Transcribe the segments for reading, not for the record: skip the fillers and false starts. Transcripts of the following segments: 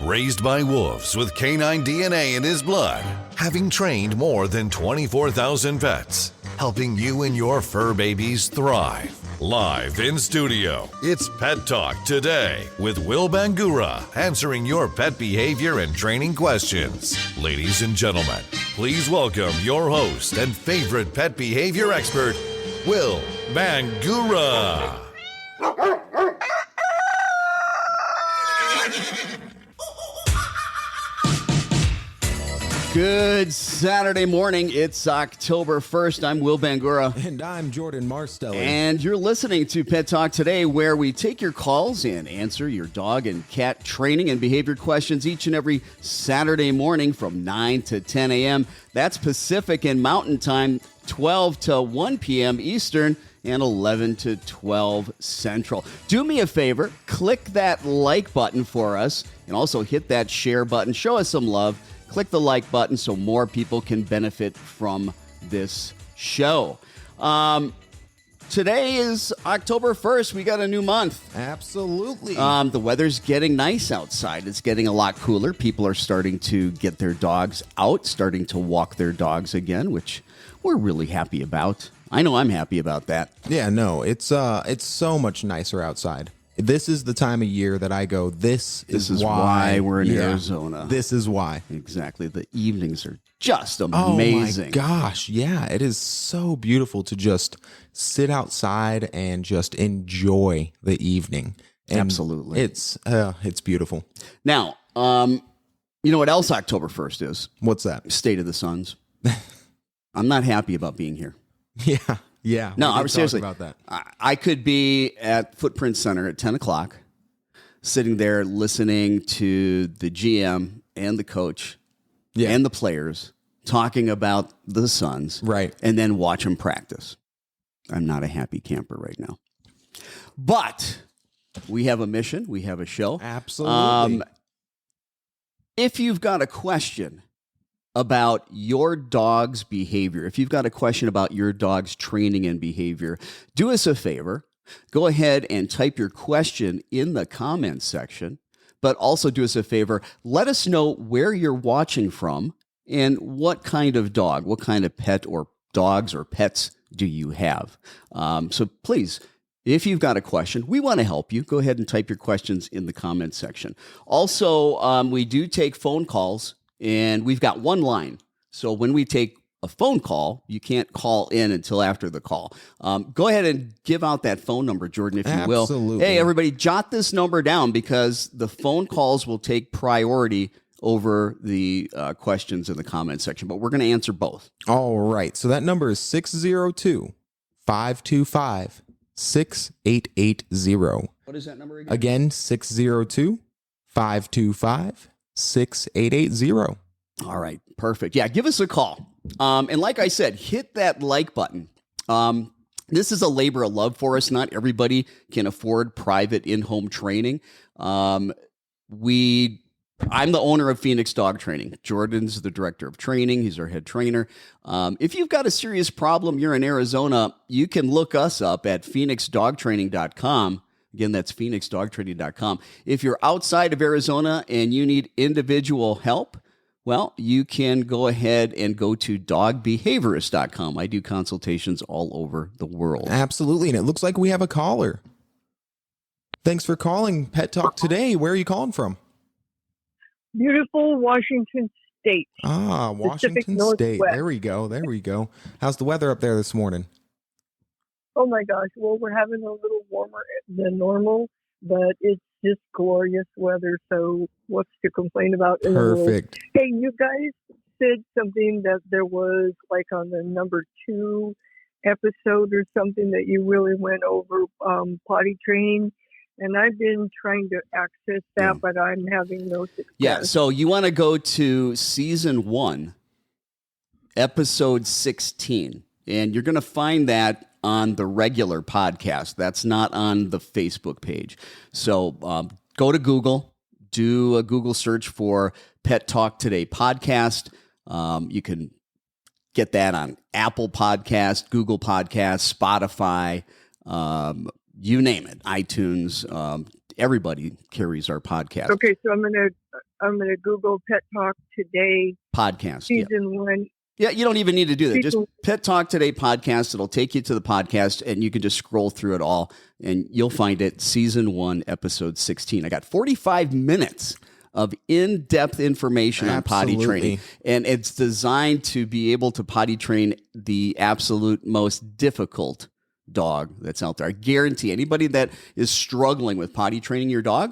Raised by wolves with canine DNA in his blood, having trained more than 24,000 pets, helping you and your fur babies thrive. Live in studio, it's Pet Talk Today with Will Bangura, answering your pet behavior and training questions. Ladies and gentlemen, please welcome your host and favorite pet behavior expert, Will Bangura. Good Saturday morning. It's October 1st. I'm Will Bangura. And I'm Jordan Marstelli. And you're listening to Pet Talk Today, where we take your calls and answer your dog and cat training and behavior questions each and every Saturday morning from 9 to 10 a.m. That's Pacific and Mountain Time, 12 to 1 p.m. Eastern, and 11 to 12 Central. Do me a favor, click that like button for us, and also hit that share button. Show us some love. Click the like button so more people can benefit from this show. Today is October 1st. We got a new month. Absolutely. The weather's getting nice outside. It's getting a lot cooler. People are starting to get their dogs out, starting to walk their dogs again, which we're really happy about. I know I'm happy about that. Yeah, no, it's so much nicer outside. This is the time of year that I go, this is why we're in Arizona. This is why. Exactly. The evenings are just amazing. Oh my gosh. Yeah, it is so beautiful to just sit outside and just enjoy the evening. And absolutely. It's beautiful. Now, you know what else October 1st is? What's that? State of the Suns. I'm not happy about being here. Yeah. Yeah. No, I'm seriously about that. I could be at Footprint Center at 10 o'clock, sitting there listening to the GM and the coach and the players talking about the Suns, right? And then watch them practice. I'm not a happy camper right now. But we have a mission. We have a show. Absolutely. If you've got a question about your dog's behavior, if you've got a question about your dog's training and behavior, do us a favor. Go ahead and type your question in the comments section, but also do us a favor. Let us know where you're watching from and what kind of dog, what kind of pet or dogs or pets do you have. So please, if you've got a question, we want to help you. Go ahead and type your questions in the comments section. Also, we do take phone calls. And we've got one line. So when we take a phone call, you can't call in until after the call. Go ahead and give out that phone number, Jordan, if you will. Absolutely. Hey, everybody, jot this number down because the phone calls will take priority over the questions in the comment section. But we're going to answer both. All right. So that number is 602-525-6880. What is that number again? Again, 602-525-6880. All right, perfect. Yeah, give us a call. And like I said, hit that like button. This is a labor of love for us. Not everybody can afford private in-home training. I'm the owner of Phoenix Dog Training. Jordan's the director of training. He's our head trainer. If you've got a serious problem, you're in Arizona, you can look us up at phoenixdogtraining.com. Again, that's phoenixdogtraining.com. If you're outside of Arizona and you need individual help, well, you can go ahead and go to dogbehaviorist.com. I do consultations all over the world. Absolutely. And it looks like we have a caller. Thanks for calling Pet Talk Today. Where are you calling from? Beautiful Washington State. Washington State. There we go. How's the weather up there this morning? Oh my gosh. Well, we're having a little warmer than normal, but it's just glorious weather. So what's to complain about in the world? Perfect. Hey, you guys said something that there was like on the number 2 episode or something that you really went over potty training. And I've been trying to access that, but I'm having no success. Yeah. So you want to go to season 1, episode 16, and you're going to find that on the regular podcast. That's not on the Facebook page. So go to Google, do a Google search for Pet Talk Today podcast. You can get that on Apple Podcast, Google Podcast, Spotify, you name it, iTunes, everybody carries our podcast. Okay, so I'm gonna Google Pet Talk Today Podcast. season 1. Yeah, you don't even need to do that. Just Season- Pet Talk Today podcast. It'll take you to the podcast, and you can just scroll through it all, and you'll find it. Season 1, episode 16. I got 45 minutes of in-depth information on potty Absolutely. training, and it's designed to be able to potty train the absolute most difficult dog that's out there. I guarantee anybody that is struggling with potty training your dog,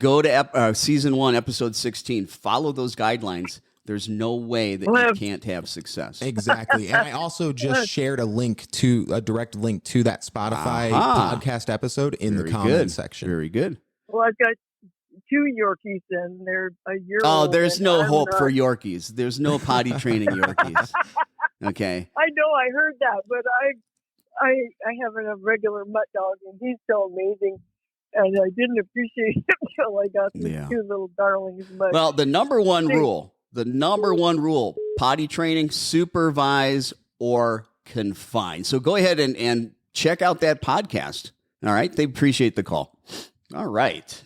go to season 1, episode 16. Follow those guidelines. There's no way that you can't have success. Exactly. And I also just shared a direct link to that Spotify podcast episode in the comment section. Very good. Well, I've got 2 Yorkies, and they're a year Oh, old. there's and no I'm hope not- for Yorkies. There's no potty training Yorkies. Okay. I know, I heard that, but I have a regular mutt dog, and he's so amazing, and I didn't appreciate him until I got these Yeah. 2 little darlings. But Well, the number one rule, potty training, supervise or confine. So go ahead and check out that podcast. All right. They appreciate the call. All right.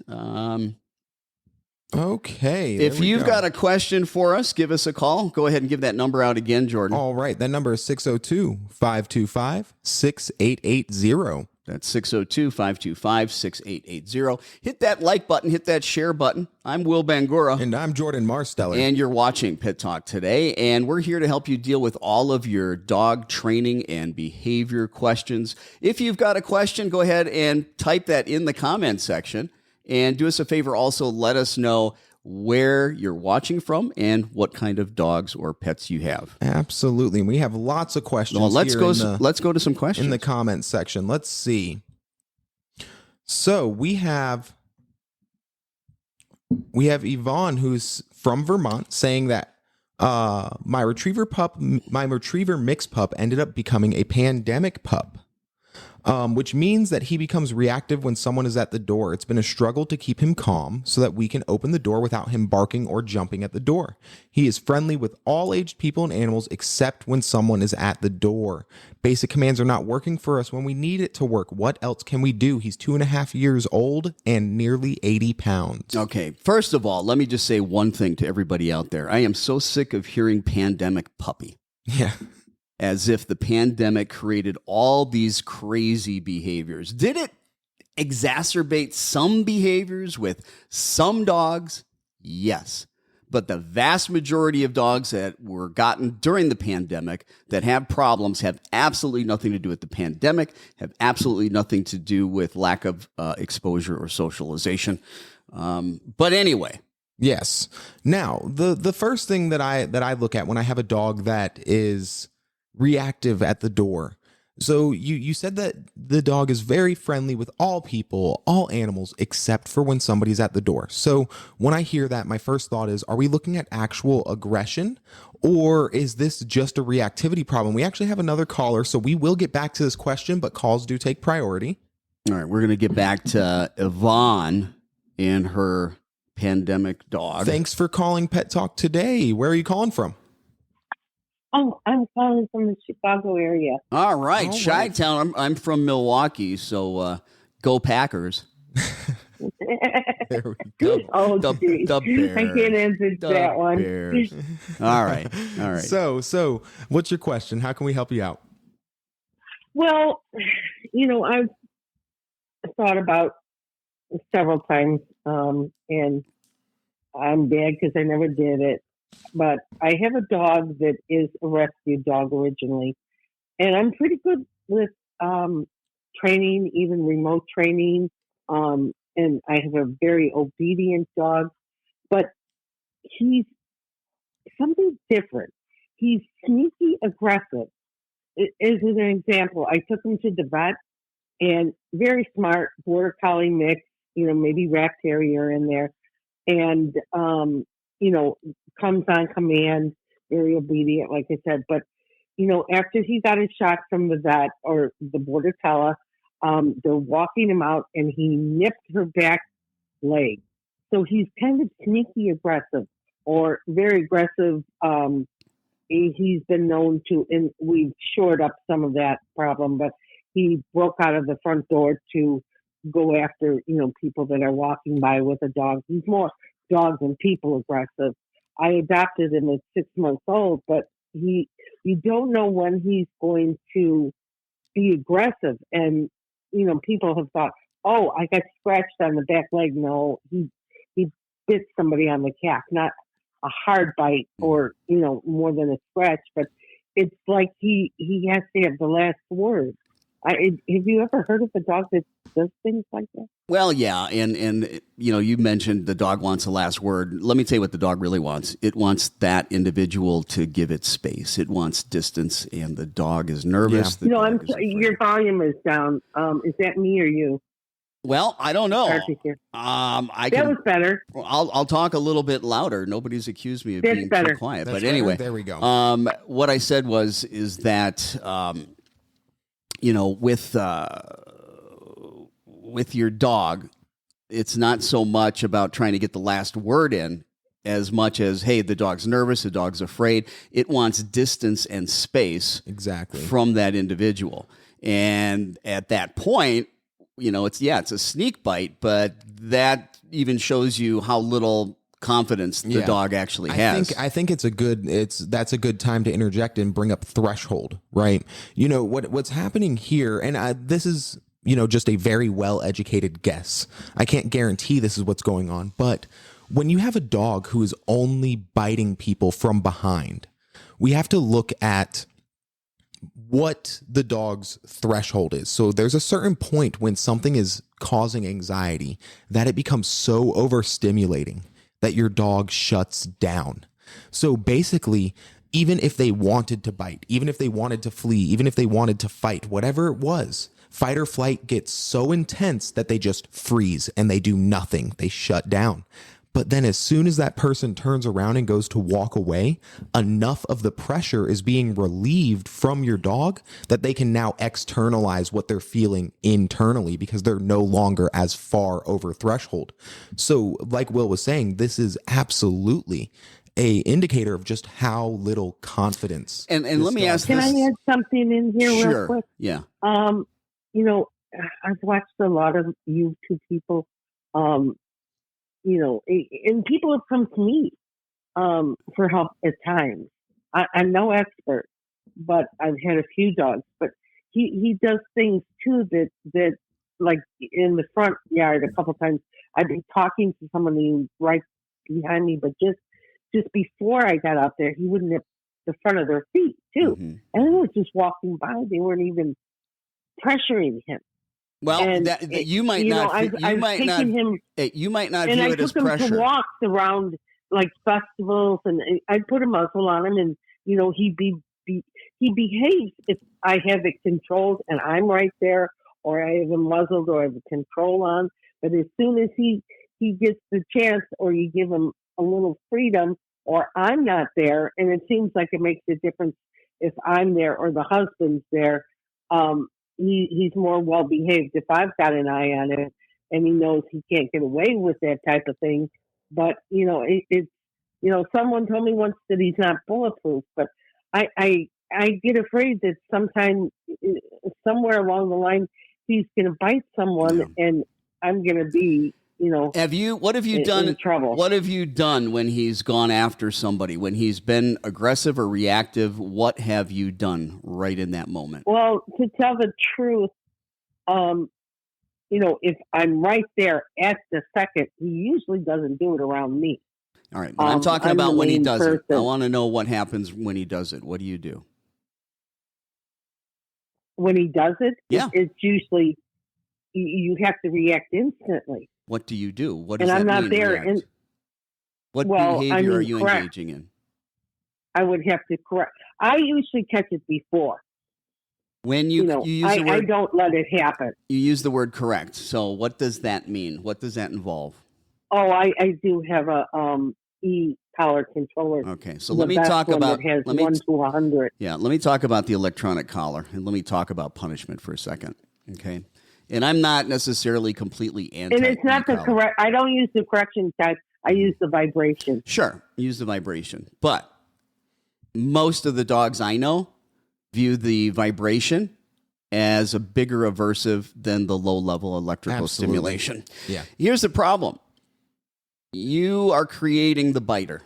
Okay. If you've got a question for us, give us a call. Go ahead and give that number out again, Jordan. All right. That number is 602-525-6880. That's 602-525-6880. Hit that like button. Hit that share button. I'm Will Bangura. And I'm Jordan Marsteller. And you're watching Pet Talk Today, and we're here to help you deal with all of your dog training and behavior questions. If you've got a question, go ahead and type that in the comment section. And do us a favor, also let us know where you're watching from and what kind of dogs or pets you have. Absolutely. We have lots of questions. Well, let's here go to some in questions. the comment section. Let's see. So we have Yvonne, who's from Vermont, saying that my retriever mix pup ended up becoming a pandemic pup. Which means that he becomes reactive when someone is at the door. It's been a struggle to keep him calm so that we can open the door without him barking or jumping at the door. He is friendly with all aged people and animals except when someone is at the door. Basic commands are not working for us when we need it to work. What else can we do? He's 2.5 years old and nearly 80 pounds. Okay, first of all, let me just say one thing to everybody out there. I am so sick of hearing pandemic puppy. Yeah. As if the pandemic created all these crazy behaviors. Did it exacerbate some behaviors with some dogs? Yes. But the vast majority of dogs that were gotten during the pandemic that have problems have absolutely nothing to do with the pandemic, have absolutely nothing to do with lack of exposure or socialization. But anyway. Yes. Now, the first thing that I look at when I have a dog that is reactive at the door. So you said that the dog is very friendly with all people, all animals, except for when somebody's at the door. So when I hear that, my first thought is, are we looking at actual aggression, or is this just a reactivity problem? We actually have another caller, so we will get back to this question, but calls do take priority. All right, we're going to get back to Yvonne and her pandemic dog. Thanks for calling Pet Talk Today. Where are you calling from? Oh, I'm calling from the Chicago area. All right, Chi-Town. I'm from Milwaukee, so go Packers. There we go. Oh, The geez. Bears. I can't answer The that one. Bears. All right. So what's your question? How can we help you out? Well, I've thought about several times, and I'm bad because I never did it. But I have a dog that is a rescue dog originally, and I'm pretty good with training, even remote training. And I have a very obedient dog, but he's something different. He's sneaky aggressive. As an example, I took him to the vet, and very smart border collie mix, maybe rat terrier in there, and comes on command, very obedient, like I said. But, after he got his shot from the vet or the border collie, they're walking him out and he nipped her back leg. So he's kind of sneaky aggressive or very aggressive. He's been known to, and we've shored up some of that problem, but he broke out of the front door to go after, people that are walking by with a dog. He's more dog than people aggressive. I adopted him at 6 months old, but you don't know when he's going to be aggressive. And, people have thought, oh, I got scratched on the back leg. No, he bit somebody on the calf, not a hard bite or, more than a scratch, but it's like he has to have the last word. Have you ever heard of a dog that does things like that? Well, yeah, and you mentioned the dog wants the last word. Let me tell you what the dog really wants. It wants that individual to give it space. It wants distance, and the dog is nervous. Yeah. Your volume is down. Is that me or you? Well, I don't know. That was better. I'll talk a little bit louder. Nobody's accused me of being too quiet. That's but anyway, better. There we go. What I said is that with your dog, it's not so much about trying to get the last word in as much as, hey, the dog's nervous, the dog's afraid. It wants distance and space from that individual. And at that point, it's a sneak bite, but that even shows you how little confidence the dog actually has. I think that's a good time to interject and bring up threshold, right? What's happening here, and this is, just a very well-educated guess. I can't guarantee this is what's going on, but when you have a dog who is only biting people from behind, we have to look at what the dog's threshold is. So there's a certain point when something is causing anxiety that it becomes so overstimulating that your dog shuts down. So basically, even if they wanted to bite, even if they wanted to flee, even if they wanted to fight, whatever it was, fight or flight gets so intense that they just freeze and they do nothing. They shut down. But then as soon as that person turns around and goes to walk away, enough of the pressure is being relieved from your dog that they can now externalize what they're feeling internally because they're no longer as far over threshold. So like Will was saying, this is absolutely a indicator of just how little confidence. And let me ask this. Can I add something in here real quick? Yeah. I've watched a lot of YouTube people, and people have come to me for help at times. I'm no expert, but I've had a few dogs. But he does things too that like in the front yard a couple times. I've been talking to someone who's right behind me, but just before I got out there, he wouldn't have the front of their feet too, and I was just walking by. They weren't even pressuring him. Well, you might not view it as pressure. I took him to walks around like festivals, and I put a muzzle on him, and he behaves if I have it controlled and I'm right there, or I have him muzzled or I have the control on. But as soon as he gets the chance, or you give him a little freedom, or I'm not there, and it seems like it makes a difference if I'm there or the husband's there. He's more well behaved if I've got an eye on it, and he knows he can't get away with that type of thing. But it's someone told me once that he's not bulletproof, but I get afraid that sometime somewhere along the line he's going to bite someone, and I'm going to be what have you done in trouble? What have you done when he's gone after somebody, when he's been aggressive or reactive? What have you done right in that moment? Well, to tell the truth, if I'm right there at the second, he usually doesn't do it around me. All right. I'm talking about when he does it. I want to know what happens when he does it. What do you do? When he does it, yeah. It's usually you have to react instantly. What do you do? What does and that I'm mean? not there. What behavior are you engaging in? I would have to correct. I usually catch it before. When you use the word, I don't let it happen. You use the word correct. So what does that mean? What does that involve? Oh, I do have a e-collar controller. Okay, so let me talk about. Has 1 to 100. Yeah, let me talk about the electronic collar, and let me talk about punishment for a second. Okay. And I'm not necessarily completely anti. And it's not the correct. I don't use the correction type. I use the vibration. Sure, use the vibration. But most of the dogs I know view the vibration as a bigger aversive than the low-level electrical Absolutely. stimulation. Yeah. Here's the problem. You are creating the biter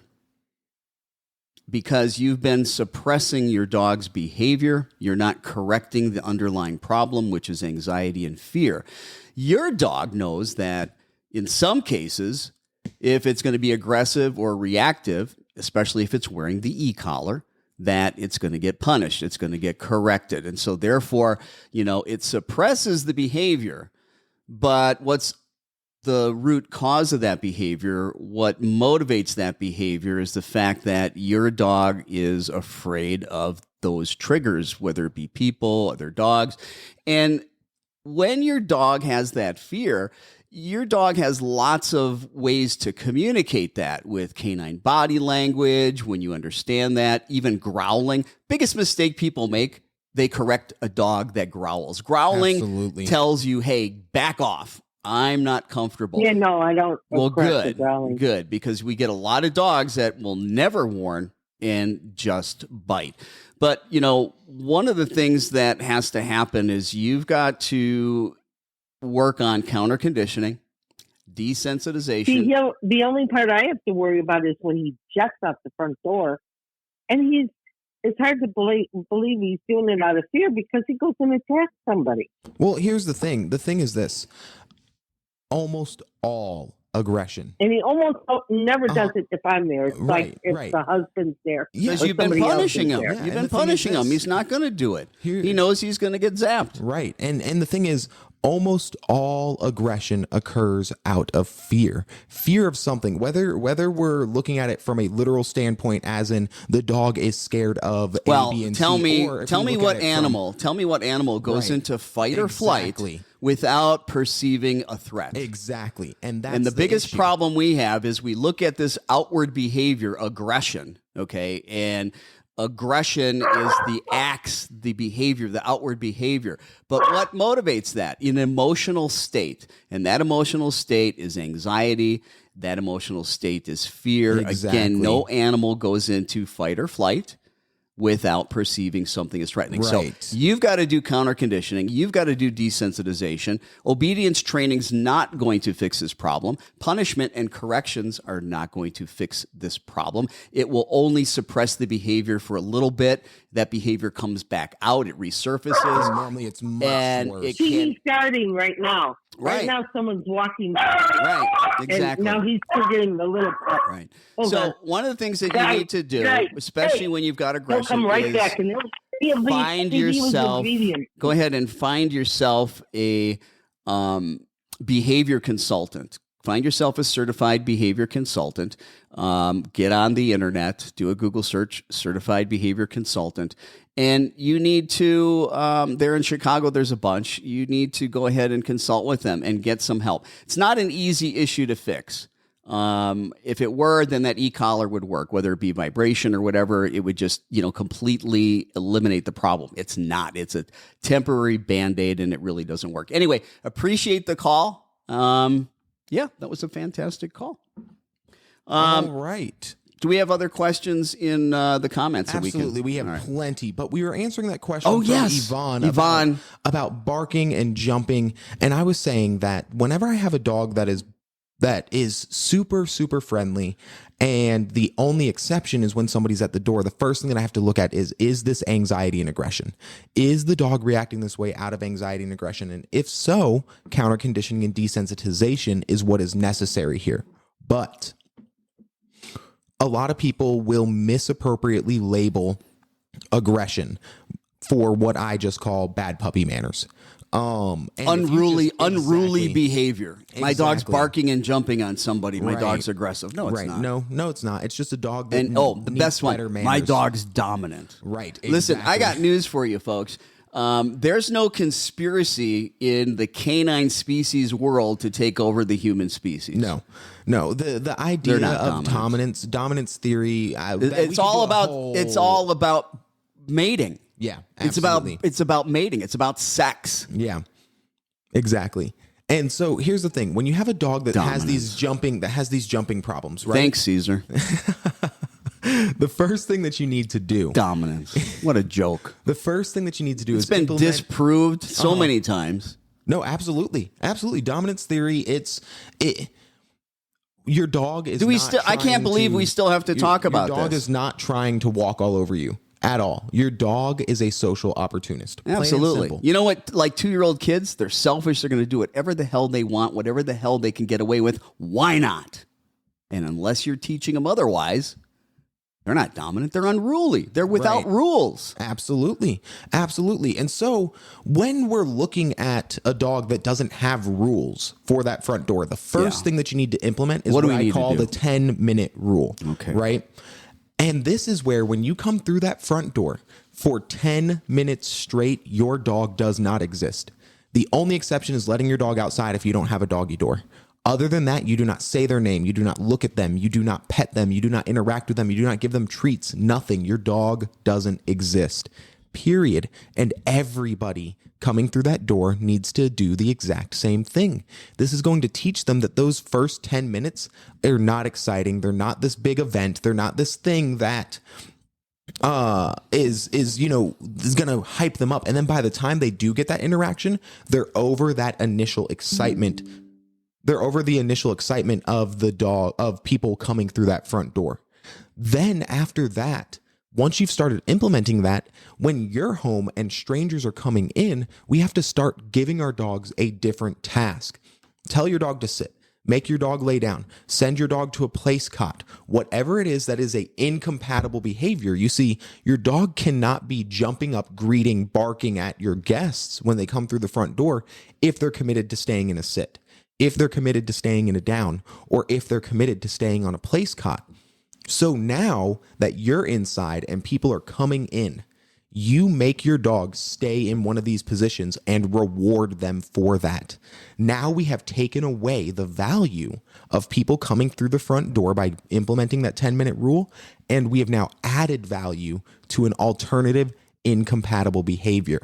because you've been suppressing your dog's behavior. You're not correcting the underlying problem, which is anxiety and fear. Your dog knows that in some cases, if it's going to be aggressive or reactive, especially if it's wearing the e-collar, that it's going to get punished. It's going to get corrected. And so therefore, it suppresses the behavior. But what's the root cause of that behavior, what motivates that behavior is the fact that your dog is afraid of those triggers, whether it be people, other dogs. And when your dog has that fear, your dog has lots of ways to communicate that with canine body language, when you understand that, even growling. Biggest mistake people make, they correct a dog that growls. Growling Absolutely. tells you, hey, back off. I'm not comfortable. Yeah, no, I don't. Well, correct the growling. good, because we get a lot of dogs that will never warn and just bite. But, one of the things that has to happen is you've got to work on counter conditioning, desensitization. See, the only part I have to worry about is when he jets out the front door, and it's hard to believe he's doing it out of fear because he goes and attacks somebody. Well, here's the thing. The thing is this. Almost all aggression. And he almost never does it if I'm there. It's like if the husband's there. Because or you've been somebody else punishing is him. there. Yeah, You've and been the thing is punishing him. this. He's not going to do it. Here- He knows he's going to get zapped. Right. And the thing is, almost all aggression occurs out of fear. Fear of something. Whether we're looking at it from a literal standpoint, as in the dog is scared of Well, A, B, and tell C, me or if tell you me look what at it animal. Tell me what animal goes Right. into fight or flight Exactly. without perceiving a threat. Exactly. And that's And the biggest issue. problem we have is we look at this outward behavior, aggression, okay? And aggression is the behavior, the outward behavior. But what motivates that? An emotional state. And that emotional state is anxiety. That emotional state is fear. Exactly. Again, no animal goes into fight or flight without perceiving something as threatening. Right. So you've got to do counter conditioning. You've got to do desensitization. Obedience training's not going to fix this problem. Punishment and corrections are not going to fix this problem. It will only suppress the behavior for a little bit. That behavior comes back out. It resurfaces. And normally it's much And worse. it See, can- he's starting right now. Right. Right now, someone's walking. Right, And exactly. now he's triggering the little pup. Right. Hold So on. one of the things that Guys, you need to do, guys, especially hey, when you've got He'll aggression, come right is back and he'll leave. find He was yourself. obedient. Go ahead and find yourself a behavior consultant. Find yourself a certified behavior consultant. Get on the internet, do a Google search, certified behavior consultant. And you need to, there in Chicago, there's a bunch. You need to go ahead and consult with them and get some help. It's not an easy issue to fix. If it were, then that e-collar would work, whether it be vibration or whatever. It would just, completely eliminate the problem. It's not. It's a temporary Band-Aid, and it really doesn't work. Anyway, appreciate the call. Yeah, that was a fantastic call. All right. Do we have other questions in the comments? Absolutely. We have All right. plenty, but we were answering that question Oh, from yes. Yvonne, Yvonne. about barking and jumping. And I was saying that whenever I have a dog that is super, super friendly, and the only exception is when somebody's at the door, the first thing that I have to look at is this anxiety and aggression? Is the dog reacting this way out of anxiety and aggression? And if so, counter conditioning and desensitization is what is necessary here. But a lot of people will misappropriately label aggression for what I just call bad puppy manners. And if you Unruly Exactly. behavior. My dog's Exactly. barking and jumping on somebody. My Right. dog's aggressive. No, it's Right. not. No, it's not. It's just a dog that And the needs best one, better my manners. dog's dominant. Right. Listen, I exactly. got news for you, folks. There's no conspiracy in the canine species world to take over the human species. No. The idea They're not of dominant. dominance theory. It's all about mating. Yeah. It's Absolutely. about mating. It's about sex. Yeah, exactly. And so here's the thing: when you have a dog that has Dominance. these jumping problems, right? Thanks, Caesar. The first thing that you need to do. Dominance. What a joke. The first thing that you need to do It's is been implement. disproved so many times. No, absolutely, absolutely. Dominance theory. Your dog is. Do we not still? I can't trying believe to- we still have to talk about Your dog this. is not trying to walk all over you at all. Your dog is a social opportunist. Plain and Absolutely. simple. You know what? Like 2-year-old kids, they're selfish. They're going to do whatever the hell they want, whatever the hell they can get away with. Why not? And unless you're teaching them otherwise, they're not dominant. They're unruly. They're without Right. rules. Absolutely. Absolutely. And so when we're looking at a dog that doesn't have rules for that front door, the first Yeah. thing that you need to implement is What do what we I need to call do? the 10-minute rule. Okay. Right? And this is where when you come through that front door for 10 minutes straight, your dog does not exist. The only exception is letting your dog outside if you don't have a doggy door. Other than that, you do not say their name. You do not look at them. You do not pet them. You do not interact with them. You do not give them treats. Nothing. Your dog doesn't exist. Period. And everybody coming through that door needs to do the exact same thing. This is going to teach them that those first 10 minutes are not exciting. They're not this big event. They're not this thing that is gonna hype them up. And then by the time they do get that interaction, they're over that initial excitement. They're over the initial excitement of the dog, of people coming through that front door. Then after that, once you've started implementing that, when you're home and strangers are coming in, we have to start giving our dogs a different task. Tell your dog to sit. Make your dog lay down. Send your dog to a place cot. Whatever it is that is a incompatible behavior. You see, your dog cannot be jumping up, greeting, barking at your guests when they come through the front door if they're committed to staying in a sit, if they're committed to staying in a down, or if they're committed to staying on a place cot. So now that you're inside and people are coming in, you make your dog stay in one of these positions and reward them for that. Now we have taken away the value of people coming through the front door by implementing that 10-minute rule, and we have now added value to an alternative incompatible behavior.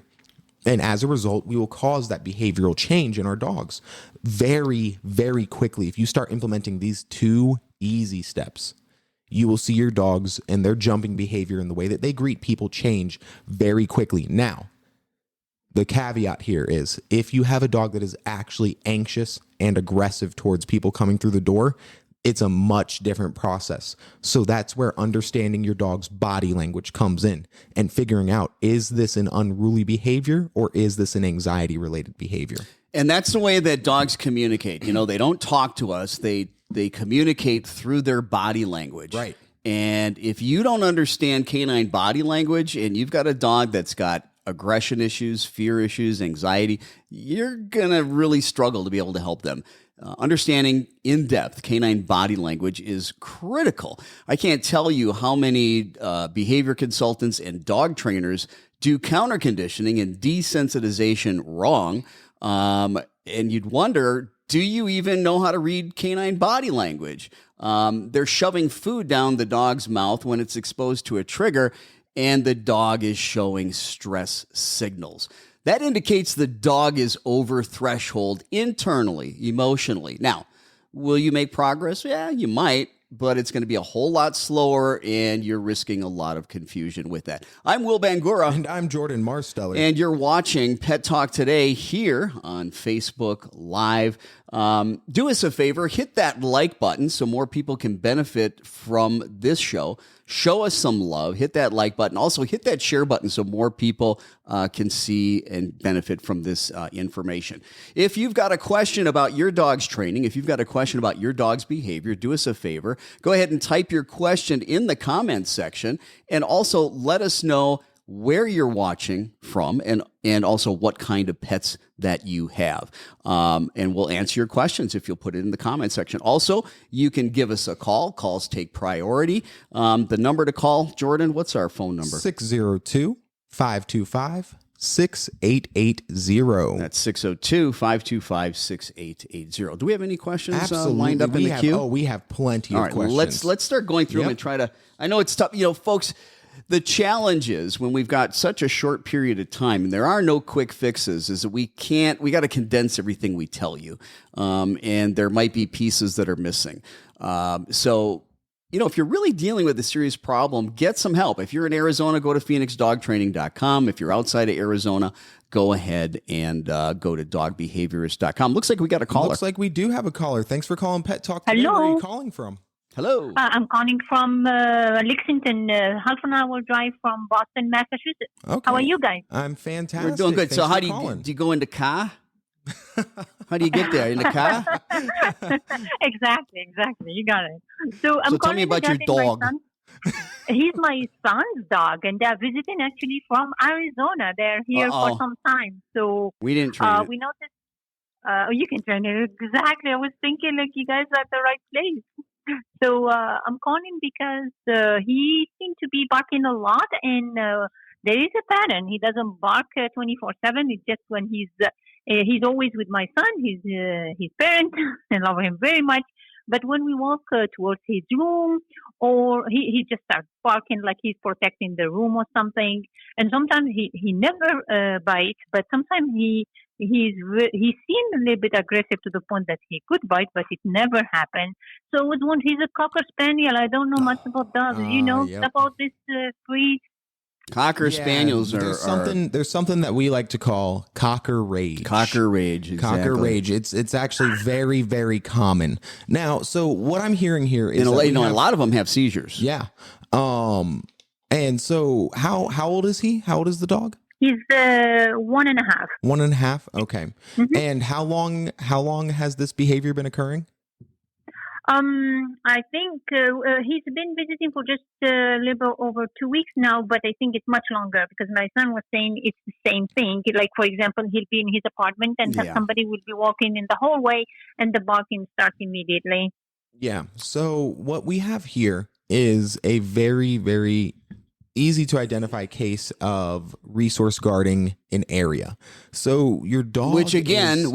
And as a result, we will cause that behavioral change in our dogs very, very quickly. If you start implementing these 2 easy steps, you will see your dogs and their jumping behavior and the way that they greet people change very quickly. Now, the caveat here is if you have a dog that is actually anxious and aggressive towards people coming through the door, it's a much different process. So that's where understanding your dog's body language comes in and figuring out, is this an unruly behavior or is this an anxiety related behavior? And that's the way that dogs communicate. You know, they don't talk to us. They communicate through their body language. Right. And if you don't understand canine body language and you've got a dog that's got aggression issues, fear issues, anxiety, you're going to really struggle to be able to help them. Understanding in depth canine body language is critical. I can't tell you how many behavior consultants and dog trainers do counter conditioning and desensitization wrong. And you'd wonder, do you even know how to read canine body language? They're shoving food down the dog's mouth when it's exposed to a trigger, and the dog is showing stress signals. That indicates the dog is over threshold internally, emotionally. Now, will you make progress? Yeah, you might, but it's going to be a whole lot slower, and you're risking a lot of confusion with that. I'm Will Bangura. And I'm Jordan Marsteller. And you're watching Pet Talk Today here on Facebook Live. Do us a favor, hit that like button so more people can benefit from this show. Show us some love. Hit that like button. Also, hit that share button so more people can see and benefit from this information. If you've got a question about your dog's training, if you've got a question about your dog's behavior, do us a favor. Go ahead and type your question in the comments section, and also let us know where you're watching from and also what kind of pets that you have. And we'll answer your questions if you'll put it in the comment section. Also, you can give us a call. Calls take priority. The number to call, Jordan, what's our phone number? 602-525-6880. That's 602-525-6880. Do we have any questions Absolutely. lined up in the queue? We have plenty All of right, questions. let's start going through them and try to. I know it's tough, folks. The challenge is when we've got such a short period of time, and there are no quick fixes, is that we got to condense everything we tell you, and there might be pieces that are missing. So if you're really dealing with a serious problem, get some help. If you're in Arizona, go to phoenixdogtraining.com. If you're outside of Arizona, go ahead and go to dogbehaviorist.com. Looks like we got a caller. Looks like we do have a caller. Thanks for calling Pet Talk today. Hello. Where are you calling from? Hello. I'm calling from Lexington, half an hour drive from Boston, Massachusetts. Okay. How are you guys? I'm fantastic. We're doing good. Thanks So how for do you calling. go in the car? How do you get there? In the car? Exactly. You got it. So I'm So tell calling me about your regarding my dog. son. He's my son's dog, and they're visiting actually from Arizona. They're here Uh-oh. for some time. So We didn't train it. we noticed. You can train it. Exactly. I was thinking like you guys are at the right place. So I'm calling because he seems to be barking a lot, and there is a pattern. He doesn't bark 24/7. It's just when he's always with my son. His parents and love him very much. But when we walk towards his room, or he just starts barking like he's protecting the room or something. And sometimes he never bites, but sometimes he seemed a little bit aggressive to the point that he could bite, but it never happened. So it was one. He's a Cocker Spaniel. I don't know much about dogs. You know Yep. about this breed? Cocker Yeah, Spaniels there's something that we like to call Cocker Rage. Cocker Rage. Exactly. Cocker Rage. It's actually very, very common. Now, so what I'm hearing here is And that we a have- lot of them have seizures. Yeah. And so how old is he? How old is the dog? He's 1.5. 1.5. Okay. Mhm. And how long has this behavior been occurring? I think he's been visiting for just a little over 2 weeks now, but I think it's much longer because my son was saying it's the same thing. Like, for example, he'll be in his apartment and Yeah. somebody will be walking in the hallway and the barking starts immediately. Yeah. So what we have here is a very, very easy to identify case of resource guarding an area. So your dog, Which again,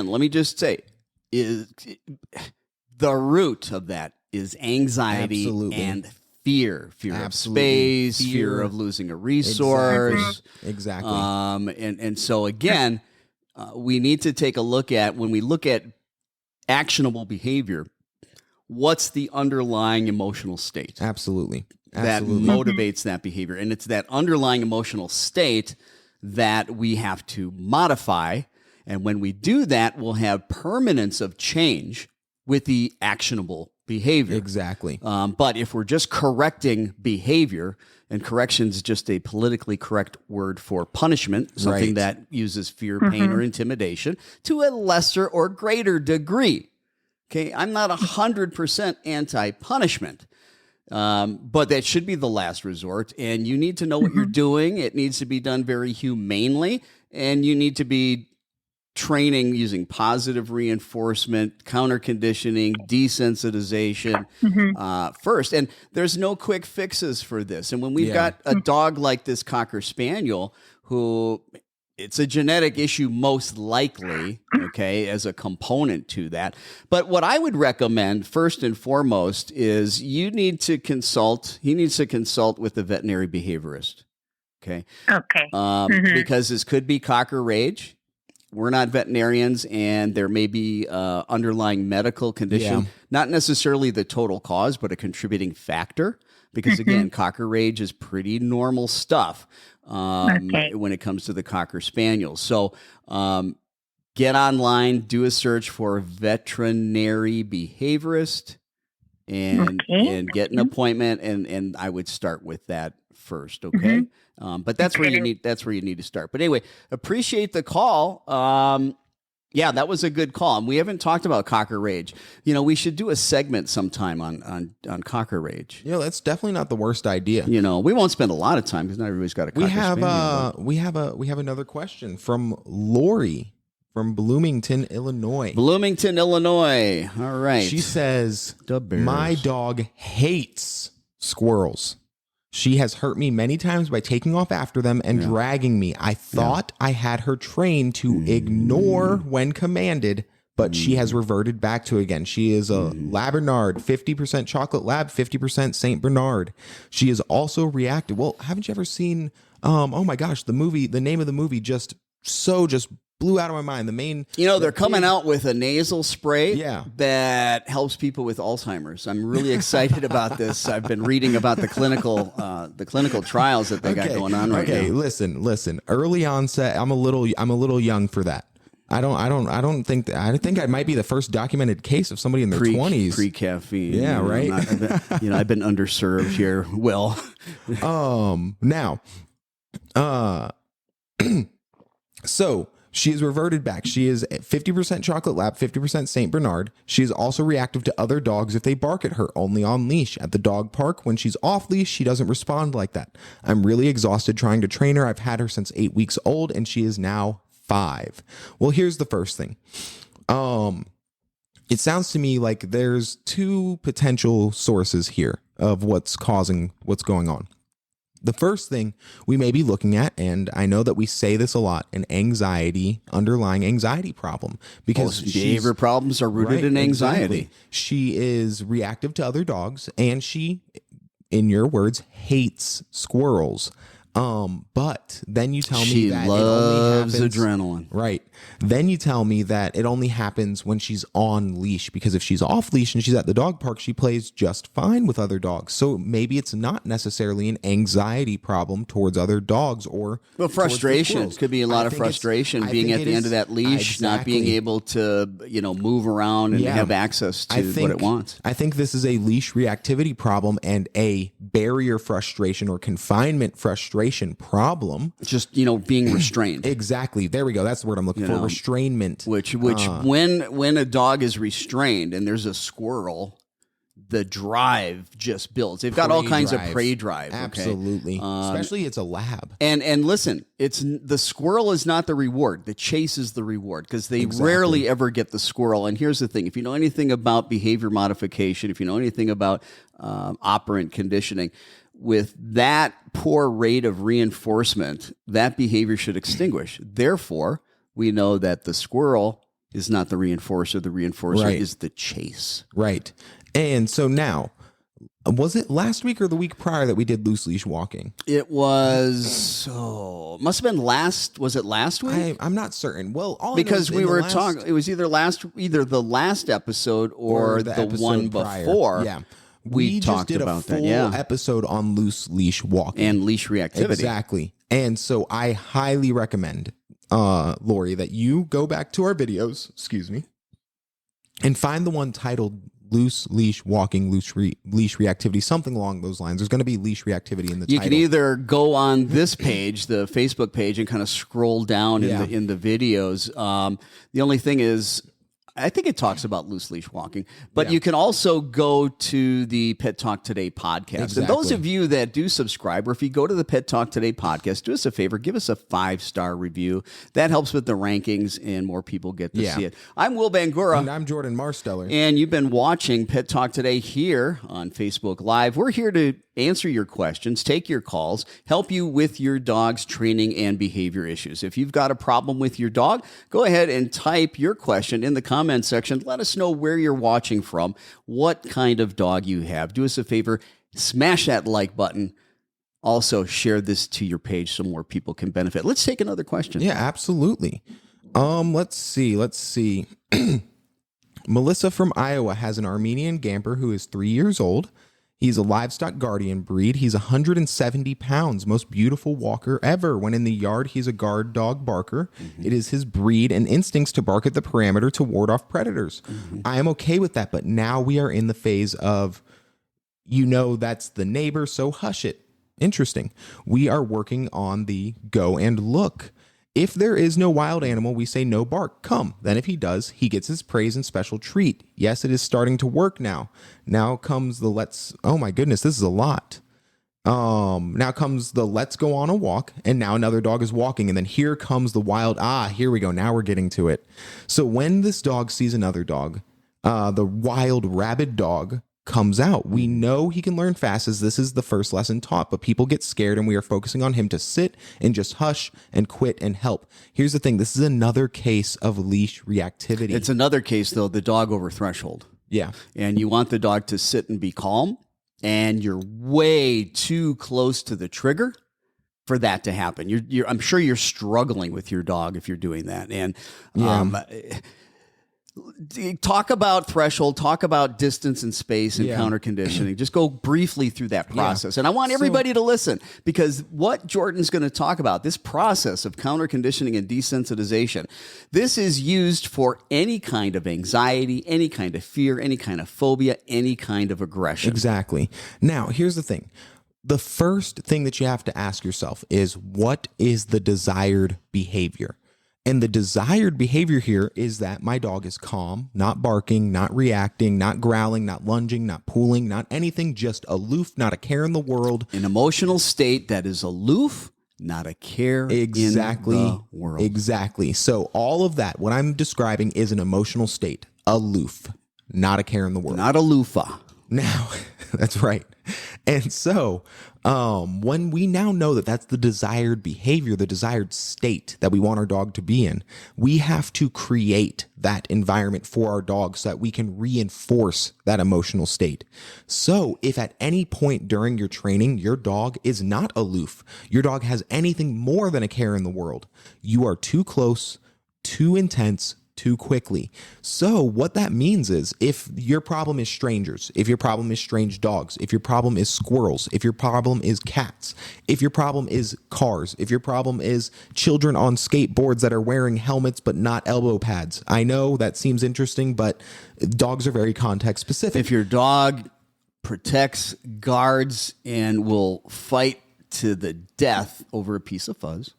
let me just say, is the root of that is anxiety Absolutely. and fear of Absolutely. space, fear Fear. of losing a resource. Exactly. And so again, we need to take a look at, when we look at actionable behavior, what's the underlying emotional state Absolutely. that Absolutely. motivates that behavior? And it's that underlying emotional state that we have to modify. And when we do that, we'll have permanence of change with the actionable behavior. Exactly. But if we're just correcting behavior, and correction is just a politically correct word for punishment, something Right. that uses fear, pain, or intimidation to a lesser or greater degree. Okay, I'm not 100% anti-punishment, but that should be the last resort. And you need to know what you're doing. It needs to be done very humanely, and you need to be training using positive reinforcement, counter conditioning, desensitization first. And there's no quick fixes for this. And when we've got a dog like this Cocker Spaniel, who it's a genetic issue most likely, okay, as a component to that. But what I would recommend first and foremost is he needs to consult with the veterinary behaviorist. Okay. Okay. Because this could be Cocker Rage. We're not veterinarians, and there may be underlying medical condition, Yeah. not necessarily the total cause, but a contributing factor. Because again, Cocker Rage is pretty normal stuff when it comes to the Cocker Spaniels. So get online, do a search for veterinary behaviorist, and get an appointment. And I would start with that first, okay? But that's where you need to start. But anyway, appreciate the call. Yeah, that was a good call. And we haven't talked about Cocker Rage. We should do a segment sometime on Cocker Rage. That's definitely not the worst idea. We won't spend a lot of time because not everybody's got a Cocker Spaniel. We have another question from Lori from Bloomington, Illinois. Bloomington, Illinois. All right. She says, The Bears. "My dog hates squirrels. She has hurt me many times by taking off after them and dragging me. I thought I had her trained to ignore when commanded, but she has reverted back to it again. She is a Labernard, 50% chocolate lab, 50% Saint Bernard. She is also reactive." Well, haven't you ever seen, oh my gosh, the name of the movie just blew out of my mind. The main, they're coming out with a nasal spray Yeah. that helps people with Alzheimer's. I'm really excited about this. I've been reading about the clinical trials that they got going on right now. Listen. Early onset. I'm a little young for that. I think I might be the first documented case of somebody in their 20s. Pre-caffeine. Yeah, right. I've been underserved here. Well, now, so she is reverted back. She is 50% chocolate lab, 50% Saint Bernard. She is also reactive to other dogs if they bark at her, only on leash. At the dog park, when she's off leash, she doesn't respond like that. I'm really exhausted trying to train her. I've had her since 8 weeks old, and she is now 5. Well, here's the first thing. It sounds to me like there's 2 potential sources here of what's causing what's going on. The first thing we may be looking at, and I know that we say this a lot, an underlying anxiety problem, because behavior problems are rooted in anxiety. Exactly. She is reactive to other dogs, and she, in your words, hates squirrels. But then you tell me that she loves it only happens, adrenaline. Right. Then you tell me that it only happens when she's on leash, because if she's off leash and she's at the dog park, she plays just fine with other dogs. So maybe it's not necessarily an anxiety problem towards other dogs or frustration. Could be a lot of frustration being at the end of that leash, not being able to, move around and have access to what it wants. I think this is a leash reactivity problem and a barrier frustration or confinement frustration problem. Just, being restrained. Exactly. There we go. That's the word I'm looking for. Restrainment. Which when a dog is restrained and there's a squirrel, the drive just builds. They've got all kinds of prey drive. Absolutely. Okay? Especially it's a lab. And listen, the squirrel is not the reward. The chase is the reward, because they rarely ever get the squirrel. And here's the thing. If you know anything about behavior modification, if you know anything about operant conditioning, with that poor rate of reinforcement, that behavior should extinguish. Therefore, we know that the squirrel is not the reinforcer. The reinforcer is the chase. Right. And so now, was it last week or the week prior that we did loose leash walking? It was, must have been was it last week? I'm not certain. Well, because we were talking, it was either the last episode or the one prior. Before. Yeah. We just did a full episode on loose leash walking and leash reactivity. Exactly. And so I highly recommend, Lori, that you go back to our videos, and find the one titled loose leash walking, leash reactivity, something along those lines. There's going to be leash reactivity in the title. You can either go on this page, the Facebook page, and kind of scroll down in the videos. The only thing is, I think it talks about loose leash walking, but you can also go to the Pet Talk Today podcast. Exactly. And those of you that do subscribe, or if you go to the Pet Talk Today podcast, do us a favor, give us a 5-star review. That helps with the rankings and more people get to see it. I'm Will Bangura. And I'm Jordan Marsteller. And you've been watching Pet Talk Today here on Facebook Live. We're here to answer your questions, take your calls, help you with your dog's training and behavior issues. If you've got a problem with your dog, go ahead and type your question in the comment section. Let us know where you're watching from, what kind of dog you have. Do us a favor, smash that like button. Also, share this to your page so more people can benefit. Let's take another question. Yeah, absolutely. Let's see. Melissa from Iowa has an Armenian Gamper who is 3 years old. He's a livestock guardian breed. He's 170 pounds, most beautiful walker ever. When in the yard, he's a guard dog barker. Mm-hmm. It is his breed and instincts to bark at the perimeter to ward off predators. Mm-hmm. I am okay with that, but now we are in the phase of, that's the neighbor, so hush it. Interesting. We are working on the go and look. If there is no wild animal, we say no bark, come. Then if he does, he gets his praise and special treat. Yes, it is starting to work now. Now comes the oh my goodness, this is a lot. Now comes the let's go on a walk, and now another dog is walking, and then here comes the wild, here we go, now we're getting to it. So when this dog sees another dog, the wild rabid dog comes out. We know he can learn fast, as this is the first lesson taught, but people get scared and we are focusing on him to sit and just hush and quit and help. Here's the thing. This is another case of leash reactivity. It's another case, though, the dog over threshold. Yeah. And you want the dog to sit and be calm, and you're way too close to the trigger, for that to happen. I'm sure you're struggling with your dog if you're doing that. And talk about threshold, talk about distance and space and counter conditioning. Just go briefly through that process. And I want everybody to listen, because what Jordan's going to talk about, this process of counter conditioning and desensitization, this is used for any kind of anxiety, any kind of fear, any kind of phobia, any kind of aggression. Exactly. Now, here's the thing. The first thing that you have to ask yourself is, what is the desired behavior? And the desired behavior here is that my dog is calm, not barking, not reacting, not growling, not lunging, not pulling, not anything, just aloof, not a care in the world. An emotional state that is aloof, not a care in the world. Exactly. So all of that, what I'm describing is an emotional state, aloof, not a care in the world. Not aloofa. Now, that's right. And so when we now know that that's the desired behavior, the desired state that we want our dog to be in, we have to create that environment for our dog so that we can reinforce that emotional state. So if at any point during your training, your dog is not aloof, your dog has anything more than a care in the world, you are too close, too intense, too quickly. So what that means is, if your problem is strangers, if your problem is strange dogs, if your problem is squirrels, if your problem is cats, if your problem is cars, if your problem is children on skateboards that are wearing helmets but not elbow pads. I know that seems interesting, but dogs are very context specific. If your dog protects, guards, and will fight to the death over a piece of fuzz.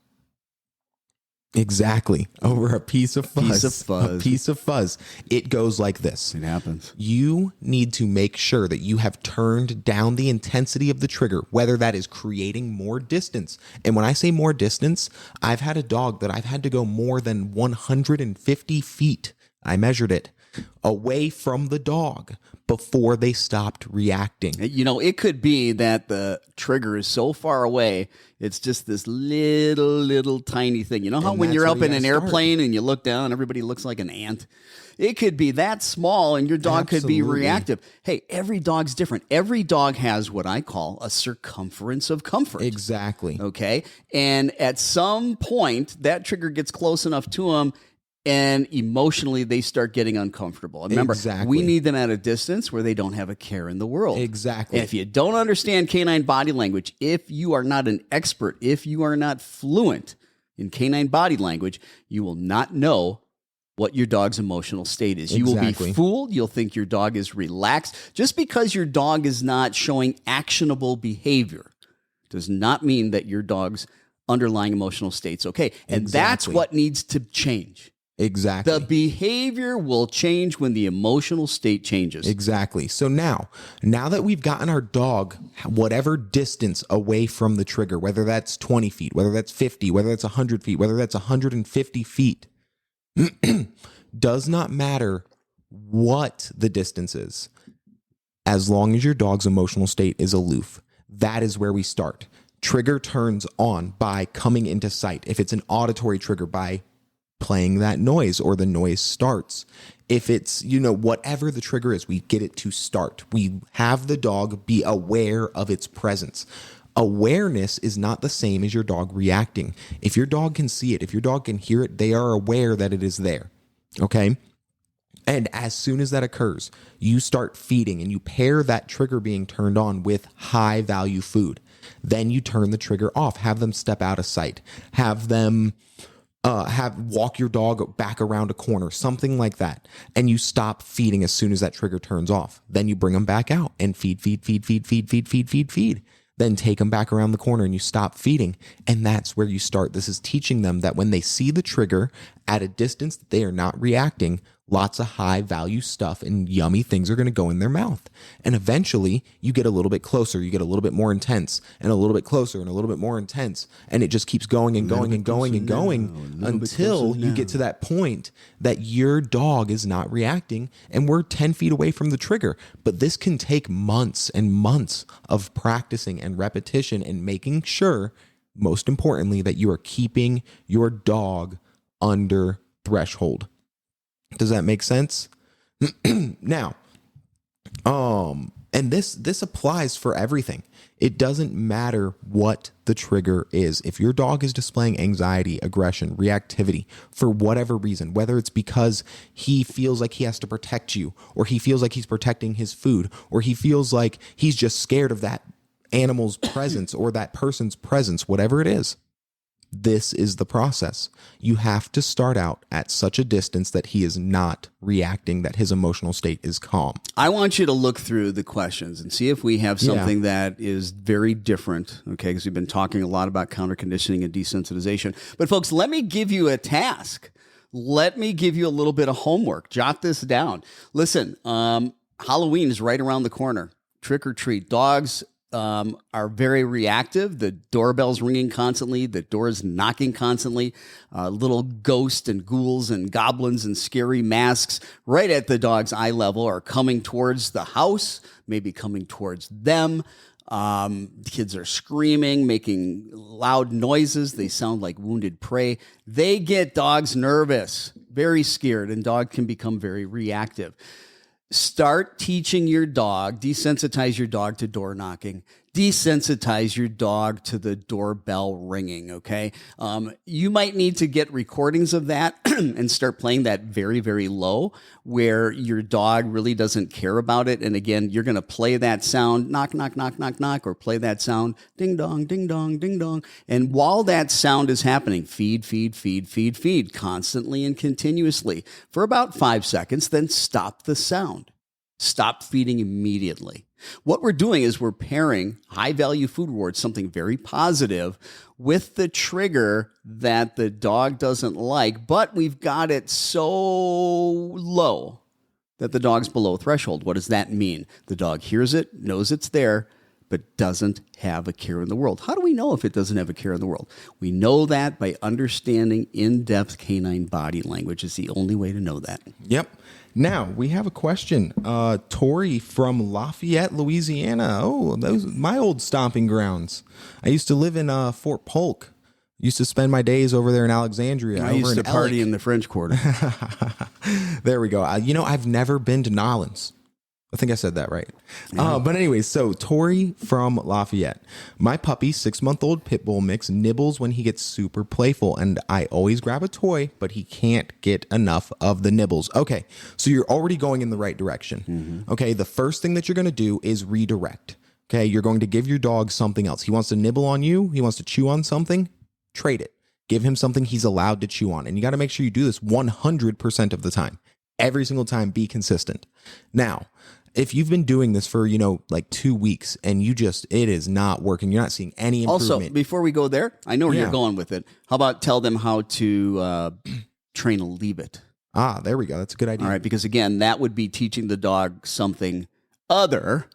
Exactly. Over a piece of fuzz. A piece of fuzz. It goes like this. It happens. You need to make sure that you have turned down the intensity of the trigger, whether that is creating more distance. And when I say more distance, I've had a dog that I've had to go more than 150 feet. I measured it away from the dog before they stopped reacting. You know, it could be that the trigger is so far away, it's just this little tiny thing. You know how when you're up in an airplane and you look down, everybody looks like an ant? It could be that small and your dog could be reactive. Hey, every dog's different. Every dog has what I call a circumference of comfort. Exactly. Okay. And at some point, that trigger gets close enough to them, and emotionally, they start getting uncomfortable. And remember, we need them at a distance where they don't have a care in the world. Exactly. And if you don't understand canine body language, if you are not an expert, if you are not fluent in canine body language, you will not know what your dog's emotional state is. You will be fooled. You'll think your dog is relaxed. Just because your dog is not showing actionable behavior does not mean that your dog's underlying emotional state's okay. And that's what needs to change. Exactly. The behavior will change when the emotional state changes. Exactly. So now that we've gotten our dog whatever distance away from the trigger, whether that's 20 feet, whether that's 50, whether that's 100 feet, whether that's 150 feet, does not matter what the distance is, as long as your dog's emotional state is aloof. That is where we start. Trigger turns on by coming into sight. If it's an auditory trigger, by playing that noise, or the noise starts. If it's, whatever the trigger is, we get it to start. We have the dog be aware of its presence. Awareness is not the same as your dog reacting. If your dog can see it, if your dog can hear it, they are aware that it is there. Okay? And as soon as that occurs, you start feeding, and you pair that trigger being turned on with high value food. Then you turn the trigger off, have them step out of sight, have them walk your dog back around a corner, something like that. And you stop feeding as soon as that trigger turns off. Then you bring them back out and feed. Then take them back around the corner and you stop feeding. And that's where you start. This is teaching them that when they see the trigger at a distance that they are not reacting, lots of high value stuff and yummy things are going to go in their mouth. And eventually you get a little bit closer, you get a little bit more intense, and a little bit closer and a little bit more intense. And it just keeps going and going and going and going until you get to that point that your dog is not reacting and we're 10 feet away from the trigger. But this can take months and months of practicing and repetition and making sure, most importantly, that you are keeping your dog under threshold. Does that make sense? Now, And this applies for everything. It doesn't matter what the trigger is. If your dog is displaying anxiety, aggression, reactivity for whatever reason, whether it's because he feels like he has to protect you, or he feels like he's protecting his food, or he feels like he's just scared of that animal's presence or that person's presence, whatever it is, this is the process. You have to start out at such a distance that he is not reacting, that his emotional state is calm. I want you to look through the questions and see if we have something that is very different, okay? Because we've been talking a lot about counter conditioning and desensitization. But folks, let me give you a task. Let me give you a little bit of homework. Jot this down. Listen, Halloween is right around the corner. Trick or treat. Dogs are very reactive. The doorbell's ringing constantly. The door's knocking constantly. Little ghosts and ghouls and goblins and scary masks right at the dog's eye level are coming towards the house, maybe coming towards them. Kids are screaming, making loud noises. They sound like wounded prey. They get dogs nervous, very scared, and dog can become very reactive. Start teaching your dog, desensitize your dog to door knocking, desensitize your dog to the doorbell ringing, okay? You might need to get recordings of that and start playing that very, very low where your dog really doesn't care about it. And again, you're going to play that sound, knock, knock, knock, knock, knock, or play that sound, ding dong, ding dong, ding dong. And while that sound is happening, feed, feed, feed, feed, feed, constantly and continuously for about 5 seconds, then stop the sound. Stop feeding immediately. What we're doing is we're pairing high-value food rewards, something very positive, with the trigger that the dog doesn't like, but we've got it so low that the dog's below threshold. What does that mean? The dog hears it, knows it's there, but doesn't have a care in the world. How do we know if it doesn't have a care in the world? We know that by understanding in-depth canine body language. Is the only way to know that. Yep. Now, we have a question. Tori from Lafayette, Louisiana. Oh, those my old stomping grounds. I used to live in Fort Polk. Used to spend my days over there in Alexandria. I used to party in the French Quarter. There we go. I've never been to Nolens. I think I said that right. Yeah. But anyway, so Tori from Lafayette. My puppy, 6-month-old pit bull mix, nibbles when he gets super playful, and I always grab a toy, but he can't get enough of the nibbles. Okay, so you're already going in the right direction. Mm-hmm. Okay, the first thing that you're going to do is redirect. Okay, you're going to give your dog something else. He wants to nibble on you. He wants to chew on something. Trade it. Give him something he's allowed to chew on. And you got to make sure you do this 100% of the time. Every single time, be consistent. Now, if you've been doing this for, like 2 weeks and it is not working, you're not seeing any improvement. Also, before we go there, I know where you're going with it. How about tell them how to train a leave it? Ah, there we go. That's a good idea. All right, because again, that would be teaching the dog something other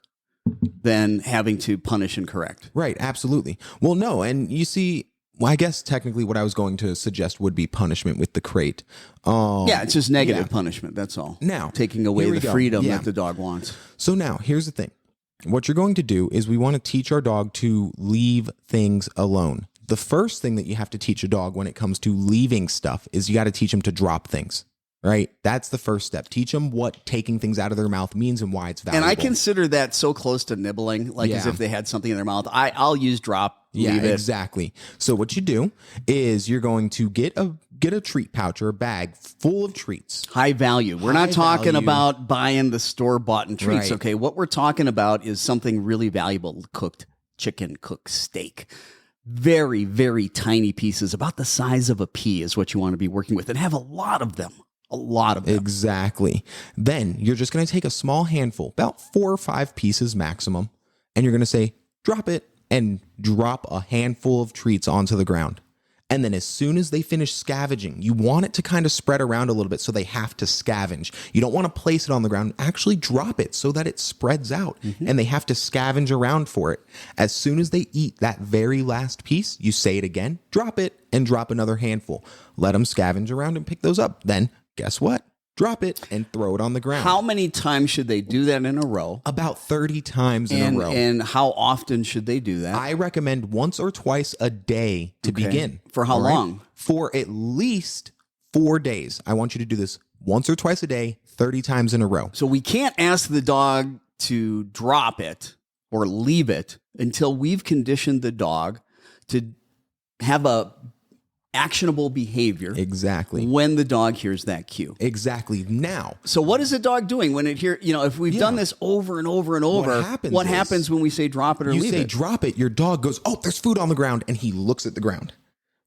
than having to punish and correct. Right, absolutely. Well, no, and you see, I guess technically what I was going to suggest would be punishment with the crate. It's just negative punishment. That's all. Now, taking away the freedom that the dog wants. So now, here's the thing. What you're going to do is we want to teach our dog to leave things alone. The first thing that you have to teach a dog when it comes to leaving stuff is you got to teach him to drop things. Right? That's the first step. Teach them what taking things out of their mouth means and why it's valuable. And I consider that so close to nibbling, as if they had something in their mouth. I'll use drop, leave it. Exactly. So what you do is you're going to get a treat pouch or a bag full of treats. High value. We're not talking about buying the store-bought treats, right. Okay? What we're talking about is something really valuable. Cooked chicken, cooked steak. Very, very tiny pieces, about the size of a pea is what you want to be working with, and have a lot of them. A lot of them. Exactly. Then you're just going to take a small handful, about 4 or 5 pieces maximum, and you're going to say, drop it, and drop a handful of treats onto the ground. And then as soon as they finish scavenging, you want it to kind of spread around a little bit so they have to scavenge. You don't want to place it on the ground. Actually drop it so that it spreads out and they have to scavenge around for it. As soon as they eat that very last piece, you say it again, drop it, and drop another handful. Let them scavenge around and pick those up. Then guess what? Drop it and throw it on the ground. How many times should they do that in a row? About 30 times in a row. And how often should they do that? I recommend once or twice a day to begin. For how long? For at least 4 days. I want you to do this once or twice a day, 30 times in a row. So we can't ask the dog to drop it or leave it until we've conditioned the dog to have a actionable behavior. Exactly. When the dog hears that cue. Exactly. Now. So what is the dog doing when it hear, if we've done this over and over and over, what happens when we say drop it or leave it? You say drop it, your dog goes, oh, there's food on the ground, and he looks at the ground,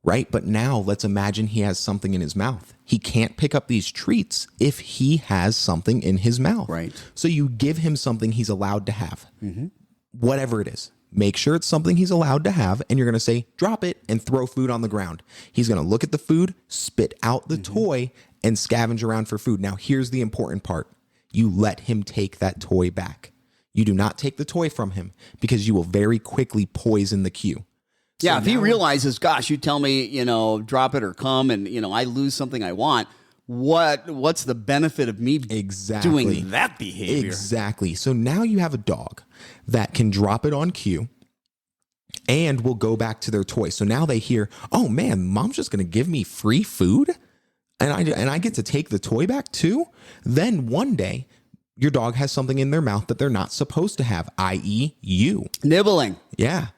right? But now let's imagine he has something in his mouth. He can't pick up these treats if he has something in his mouth. Right. So you give him something he's allowed to have, Mm-hmm. whatever it is. Make sure it's something he's allowed to have, and you're going to say, drop it, and throw food on the ground. He's going to look at the food, spit out the toy, and scavenge around for food. Now, here's the important part. You let him take that toy back. You do not take the toy from him because you will very quickly poison the cue. Yeah, if he realizes, gosh, you tell me, drop it or come, and, I lose something I want, what's the benefit of me doing that behavior? Exactly. So now you have a dog that can drop it on cue and will go back to their toy. So now they hear, oh man, mom's just going to give me free food and I get to take the toy back too. Then one day your dog has something in their mouth that they're not supposed to have, i.e. you. Nibbling. Yeah.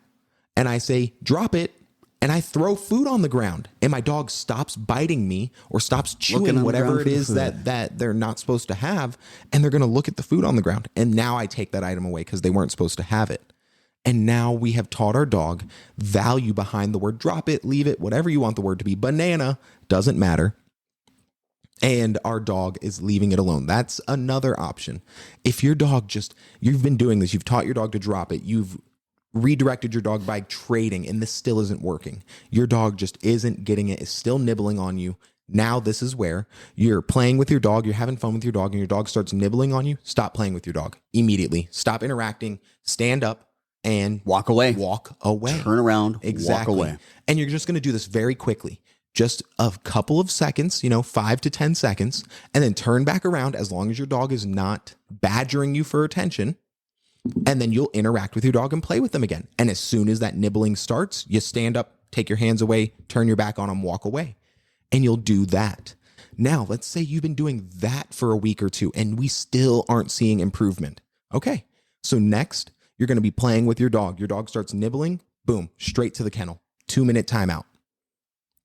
And I say, drop it. And I throw food on the ground, and my dog stops biting me or stops chewing whatever it is that they're not supposed to have, and they're going to look at the food on the ground. And now I take that item away because they weren't supposed to have it. And now we have taught our dog value behind the word drop it, leave it, whatever you want the word to be. Banana, doesn't matter. And our dog is leaving it alone. That's another option. If your dog you've been doing this, you've taught your dog to drop it, you've redirected your dog by trading, and this still isn't working. Your dog just isn't getting it, is still nibbling on you. Now this is where you're playing with your dog, you're having fun with your dog, and your dog starts nibbling on you. Stop playing with your dog immediately. Stop interacting, stand up, and walk away. Turn around, exactly. Walk away. And you're just going to do this very quickly. Just a couple of seconds, 5 to 10 seconds, and then turn back around as long as your dog is not badgering you for attention. And then you'll interact with your dog and play with them again. And as soon as that nibbling starts, you stand up, take your hands away, turn your back on them, walk away. And you'll do that. Now, let's say you've been doing that for a week or two and we still aren't seeing improvement. Okay. So next, you're going to be playing with your dog. Your dog starts nibbling, boom, straight to the kennel. 2-minute timeout.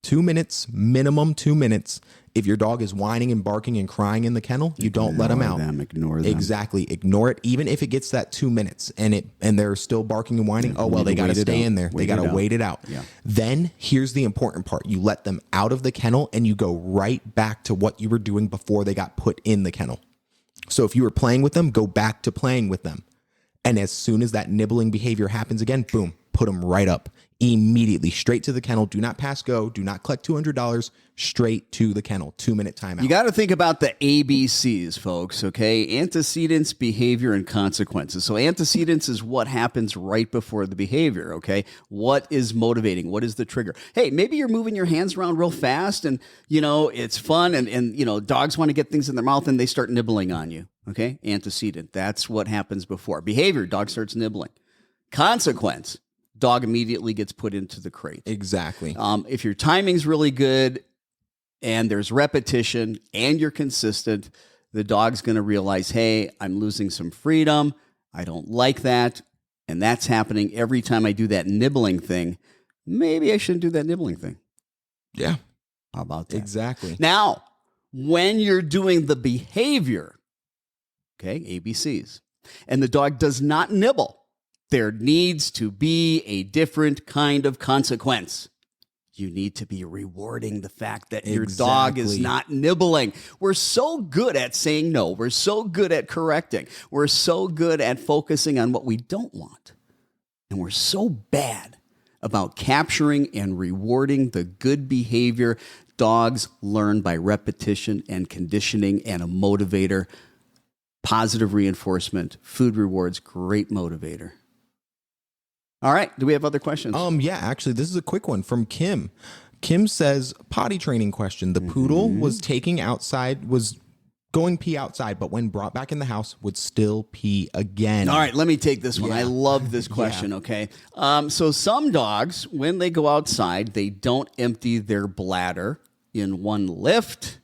2 minutes, minimum 2 minutes. If your dog is whining and barking and crying in the kennel, you don't let them out. Ignore them. Exactly. Ignore it. Even if it gets that 2 minutes and they're still barking and whining, they got to stay in there. They got to wait it out. Yeah. Then here's the important part. You let them out of the kennel and you go right back to what you were doing before they got put in the kennel. So if you were playing with them, go back to playing with them. And as soon as that nibbling behavior happens again, boom, put them right up immediately, straight to the kennel. Do not pass go. Do not collect $200. Straight to the kennel. 2-minute timeout. You got to think about the ABCs, folks, okay? Antecedents, behavior, and consequences. So antecedents is what happens right before the behavior, okay? What is motivating? What is the trigger? Hey, maybe you're moving your hands around real fast and, it's fun and dogs want to get things in their mouth and they start nibbling on you, okay? Antecedent. That's what happens before. Behavior, dog starts nibbling. Consequence, dog immediately gets put into the crate. Exactly. If your timing's really good and there's repetition and you're consistent, the dog's going to realize, hey, I'm losing some freedom. I don't like that. And that's happening every time I do that nibbling thing. Maybe I shouldn't do that nibbling thing. Yeah. How about that? Exactly. Now, when you're doing the behavior, okay, ABCs, and the dog does not nibble, there needs to be a different kind of consequence. You need to be rewarding the fact that your dog is not nibbling. We're so good at saying no. We're so good at correcting. We're so good at focusing on what we don't want. And we're so bad about capturing and rewarding the good behavior. Dogs learn by repetition and conditioning and a motivator. Positive reinforcement, food rewards, great motivator. All right. Do we have other questions? Yeah, actually, this is a quick one from Kim. Kim says, potty training question. The poodle was going pee outside, but when brought back in the house, would still pee again. All right, let me take this one. I love this question, okay? So some dogs, when they go outside, they don't empty their bladder in one lift.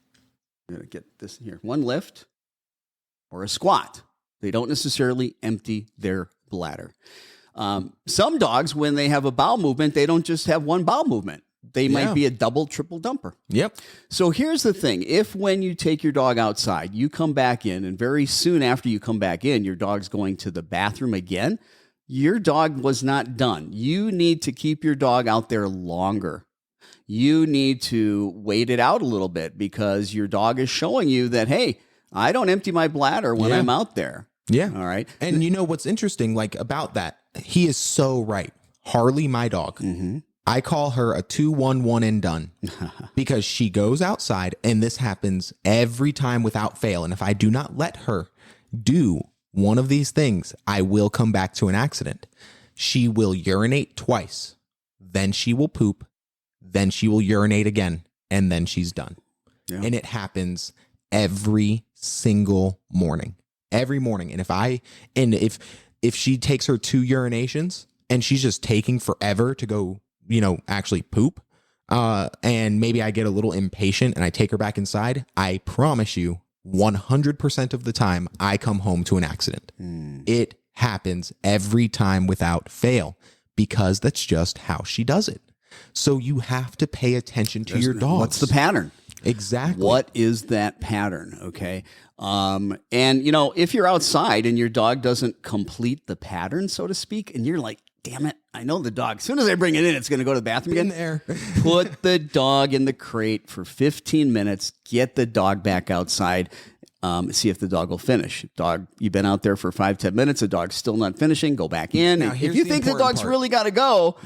I'm going to get this in here. One lift or a squat. They don't necessarily empty their bladder. Some dogs, when they have a bowel movement, they don't just have one bowel movement. They might be a double, triple dumper. Yep. So here's the thing. If when you take your dog outside, you come back in, and very soon after you come back in, your dog's going to the bathroom again, your dog was not done. You need to keep your dog out there longer. You need to wait it out a little bit because your dog is showing you that, hey, I don't empty my bladder when I'm out there. Yeah. All right. And you know what's interesting, like about that? He is so right. Harley, my dog. I call her a 2-1-1 and done because she goes outside, and this happens every time without fail. And if I do not let her do one of these things, I will come back to an accident. She will urinate twice, then she will poop, then she will urinate again, and then she's done. Yeah. And it happens every single morning. Every morning. And if she takes her 2 urinations and she's just taking forever to go, actually poop, and maybe I get a little impatient and I take her back inside, I promise you 100% of the time I come home to an accident. It happens every time without fail because that's just how she does it. So you have to pay attention to your dogs. What's the pattern? Exactly. What is that pattern? Okay. And if you're outside and your dog doesn't complete the pattern, so to speak, and you're like, damn it, I know the dog. As soon as I bring it in, it's going to go to the bathroom again. There. Put the dog in the crate for 15 minutes. Get the dog back outside. See if the dog will finish. Dog, you've been out there for 5-10 minutes. The dog's still not finishing. Go back in. Now, if you think the dog's really got to go,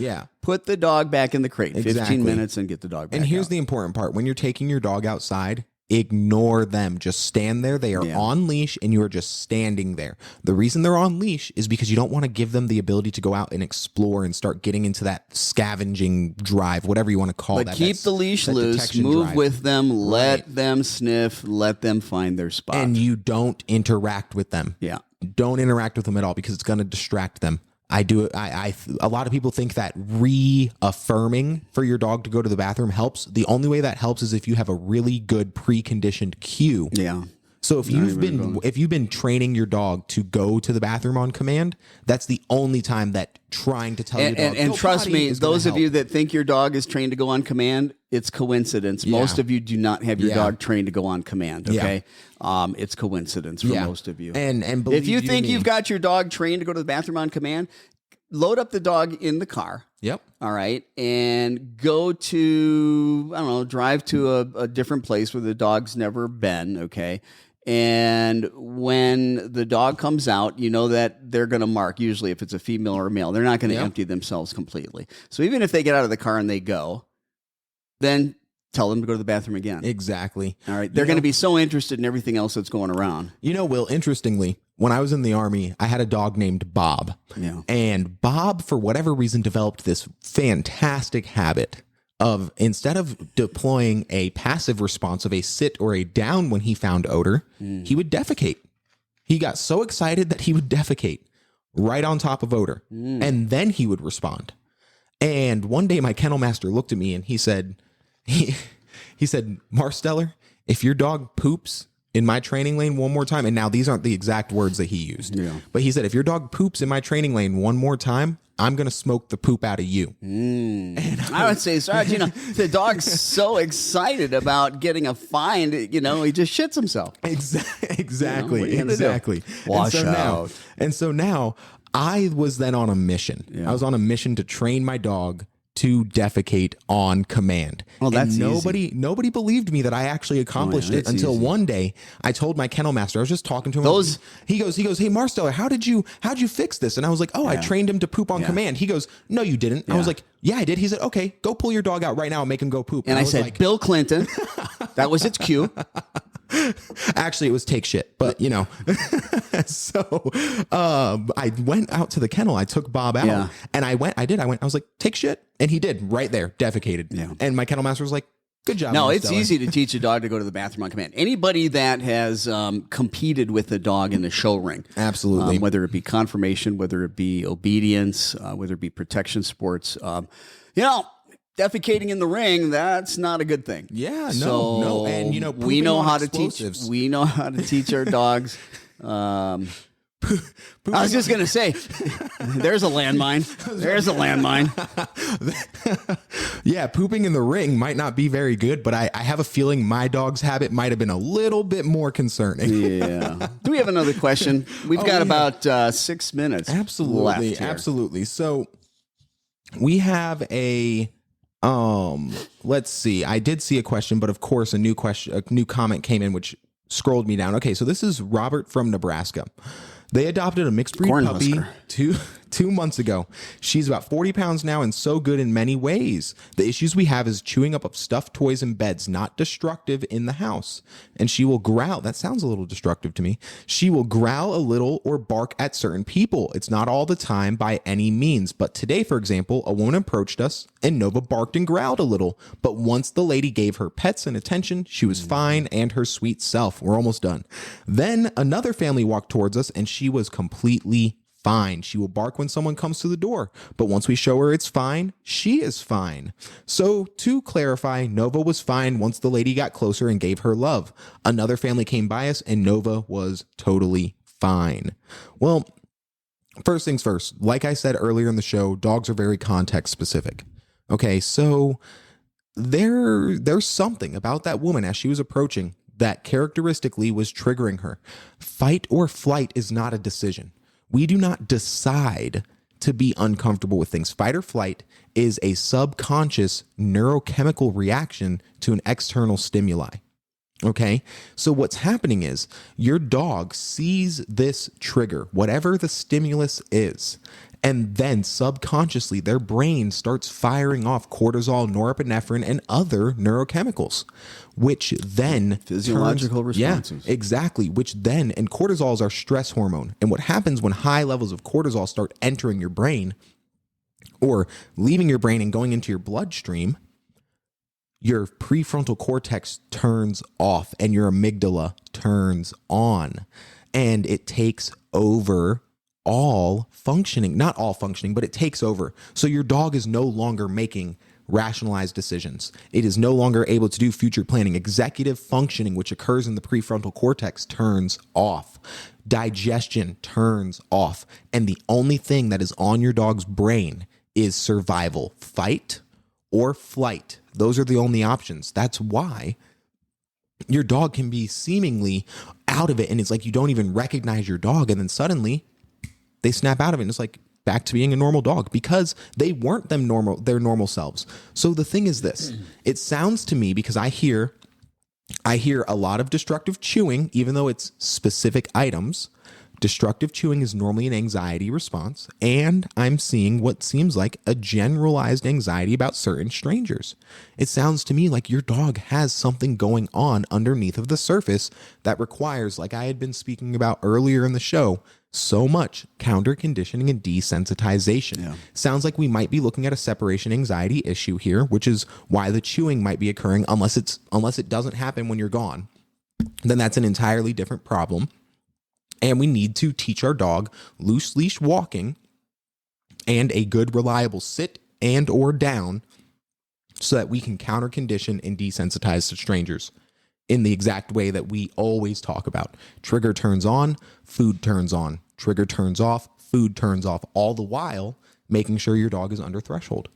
put the dog back in the crate. Exactly. 15 minutes and get the dog back. And here's the important part. When you're taking your dog outside, ignore them. Just stand there. They are on leash and you are just standing there. The reason they're on leash is because you don't want to give them the ability to go out and explore and start getting into that scavenging drive, whatever you want to call that. But keep the leash loose, move drive. with them, let them sniff, let them find their spot. And you don't interact with them. Yeah. Don't interact with them at all because it's going to distract them. A lot of people think that reaffirming for your dog to go to the bathroom helps. The only way that helps is if you have a really good preconditioned cue. Yeah. So if you've been training your dog to go to the bathroom on command, that's the only time that trying to tell your dog. And trust me, those of you that think your dog is trained to go on command, it's coincidence. Yeah. Most of you do not have your dog trained to go on command. Okay, it's coincidence for most of you. And if you think you've got your dog trained to go to the bathroom on command, load up the dog in the car. Yep. All right. And go to, drive to a different place where the dog's never been. Okay. And when the dog comes out, you know that they're going to mark, usually if it's a female or a male, they're not going to empty themselves completely. So even if they get out of the car and they go, then tell them to go to the bathroom again. Exactly. All right. They're going to be so interested in everything else that's going around. Will, interestingly, when I was in the Army, I had a dog named Bob. Yeah. And Bob, for whatever reason, developed this fantastic habit of, instead of deploying a passive response of a sit or a down when he found odor, he would defecate. He got so excited that he would defecate right on top of odor. And then he would respond. And one day my kennel master looked at me and he said, he said, Marsteller, if your dog poops in my training lane one more time, and now these aren't the exact words that he used, but he said, if your dog poops in my training lane one more time, I'm going to smoke the poop out of you. And I would say, Sarge, the dog's so excited about getting a find, he just shits himself. Exactly. Wash out. And so now I was then on a mission. Yeah. I was on a mission to train my dog to defecate on command. Well, that's easy. Nobody believed me that I actually accomplished it until one day I told my kennel master. I was just talking to him. He goes, hey Marsteller, how'd you fix this? And I was like, I trained him to poop on command. He goes, no, you didn't. I was like, yeah, I did. He said, okay, go pull your dog out right now and make him go poop. And I said, like, Bill Clinton. That was its cue. Actually, it was take shit, but so I went out to the kennel. I took Bob out and I was like, take shit. And he did right there, defecated. Yeah. And my kennel master was like, good job. No, it's easy to teach a dog to go to the bathroom on command. Anybody that has competed with a dog in the show ring. Absolutely. Whether it be conformation, whether it be obedience, whether it be protection sports, defecating in the ring, that's not a good thing. Yeah, no. And we know how to teach our dogs I was just going to say, there's a landmine. There's a landmine. Yeah, pooping in the ring might not be very good, but I have a feeling my dog's habit might have been a little bit more concerning. Yeah. Do we have another question? We've got about 6 minutes. Absolutely. left here. Absolutely. So we have a let's see. I did see a question, but of course a new comment came in which scrolled me down. Okay, so this is Robert from Nebraska. They adopted a mixed breed puppy two months ago. She's about 40 pounds now and so good in many ways. The issues we have is chewing up of stuffed toys and beds, not destructive in the house. And she will growl. That sounds a little destructive to me. She will growl a little or bark at certain people. It's not all the time by any means. But today, for example, a woman approached us and Nova barked and growled a little. But once the lady gave her pets and attention, she was fine and her sweet self. We're almost done. Then another family walked towards us and she was completely fine. She will bark when someone comes to the door, but once we show her it's fine, she is fine. So to clarify, Nova was fine once the lady got closer and gave her love. Another family came by us and Nova was totally fine. Well, first things first, like I said earlier in the show, dogs are very context specific. Okay, so there's something about that woman as she was approaching that characteristically was triggering her. Fight or flight is not a decision. We do not decide to be uncomfortable with things. Fight or flight is a subconscious neurochemical reaction to an external stimuli. Okay, so what's happening is your dog sees this trigger, whatever the stimulus is, and then subconsciously their brain starts firing off cortisol, norepinephrine, and other neurochemicals, which then physiological responses. Yeah, exactly. Which then, and cortisol is our stress hormone. And what happens when high levels of cortisol start entering your brain or leaving your brain and going into your bloodstream, your prefrontal cortex turns off and your amygdala turns on, and it takes over all functioning, not all functioning, but it takes over. So your dog is no longer making rationalized decisions. It is no longer able to do future planning. Executive functioning, which occurs in the prefrontal cortex, turns off. Digestion turns off. And the only thing that is on your dog's brain is survival, fight or flight. Those are the only options. That's why your dog can be seemingly out of it. And it's like you don't even recognize your dog. And then suddenly they snap out of it and it's like back to being a normal dog because they weren't their normal selves. So the thing is this, it sounds to me, because I hear a lot of destructive chewing, even though it's specific items. Destructive chewing is normally an anxiety response, and I'm seeing what seems like a generalized anxiety about certain strangers. It sounds to me like your dog has something going on underneath of the surface that requires, like I had been speaking about earlier in the show, so much counter conditioning and desensitization. Yeah. Sounds like we might be looking at a separation anxiety issue here, which is why the chewing might be occurring unless it doesn't happen when you're gone. Then that's an entirely different problem. And we need to teach our dog loose leash walking and a good reliable sit and or down so that we can counter condition and desensitize to strangers in the exact way that we always talk about. Trigger turns on, food turns on. Trigger turns off, food turns off, all the while making sure your dog is under threshold.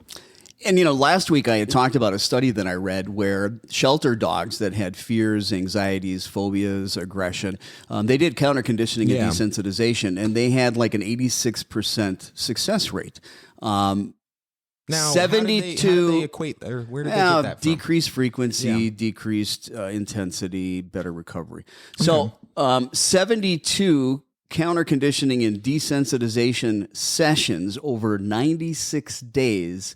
And, last week I had talked about a study that I read where shelter dogs that had fears, anxieties, phobias, aggression, they did counter conditioning and desensitization, and they had like an 86% success rate. Now, 72, how do they equate, or where did they get that from? Decreased frequency, decreased intensity, better recovery. So 72 counter conditioning and desensitization sessions over 96 days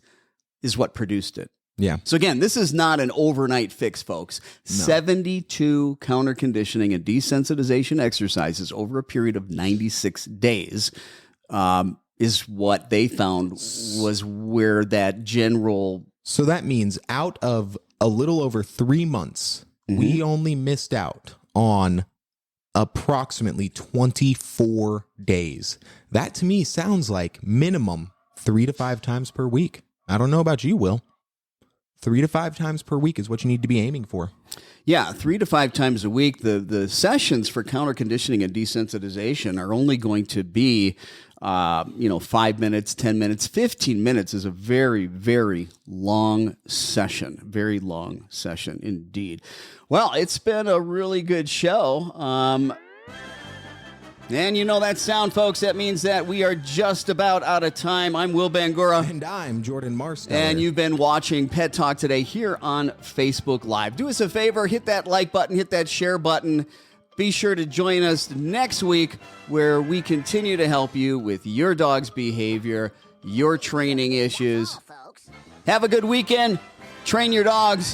is what produced it. Yeah. So again, this is not an overnight fix, folks. No. 72 counter conditioning and desensitization exercises over a period of 96 days is what they found was where that general. So that means out of a little over 3 months, we only missed out on approximately 24 days. That to me sounds like minimum 3 to 5 times per week. I don't know about you, Will. 3 to 5 times per week is what you need to be aiming for. Yeah, 3 to 5 times a week. The sessions for counter conditioning and desensitization are only going to be, 5 minutes, 10 minutes, 15 minutes is a very, very long session. Very long session indeed. Well, it's been a really good show. And you know that sound, folks. That means that we are just about out of time. I'm Will Bangura. And I'm Jordan Marsteller. And you've been watching Pet Talk Today here on Facebook Live. Do us a favor, hit that like button, hit that share button. Be sure to join us next week where we continue to help you with your dog's behavior, your training issues. Have a good weekend. Train your dogs.